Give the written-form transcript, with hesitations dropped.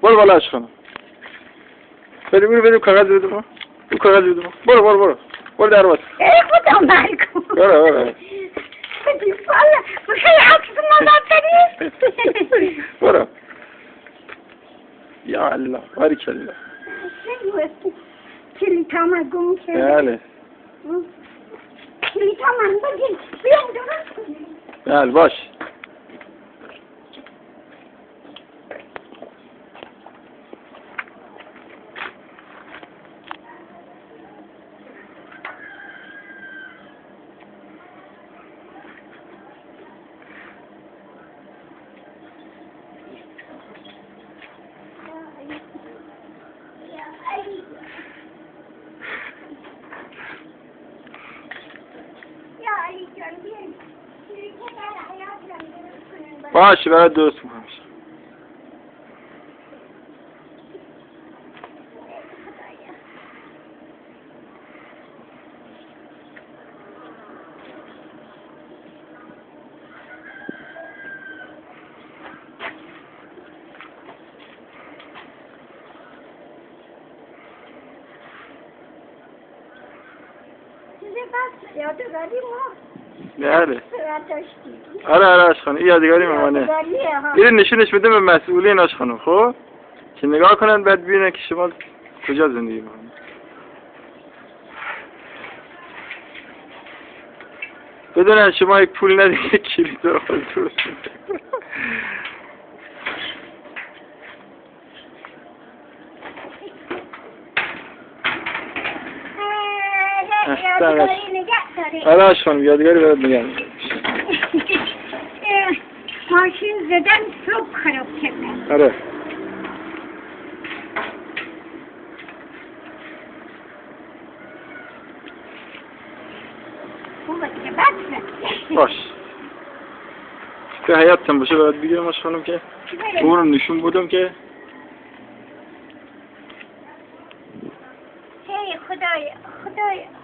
برو بالا عشقانم. بریم کاغذ بدیم. اون کاغذ بدیم. برو دروازه. خودم برکن. برو. والا میخوای عکس ما ببری؟ برو. یا الله بارک الله. کلیتا من گم کرد. بله. کلیتا من بگیر. بیام درست کنیم. بله باش. باشه برای درست میکنم. یادگاری ما بله. آره عشقانم این یادگاری مامانه. این نشونش بده به مسئولین عشقانم خب که نگاه کنن بعد ببینن که شما کجا زندگی میکنید. بدونن شما یک پول ندید کلید رو خودتون. آره عشقانم یادگاری برات نگه می‌دارم. ماشین زدن صبح خراب کردن. آره. خوبه که بس. باش. که حیاتم باشه برات بگیرم عشقانم که اون رو نشون بدم که هی خدایا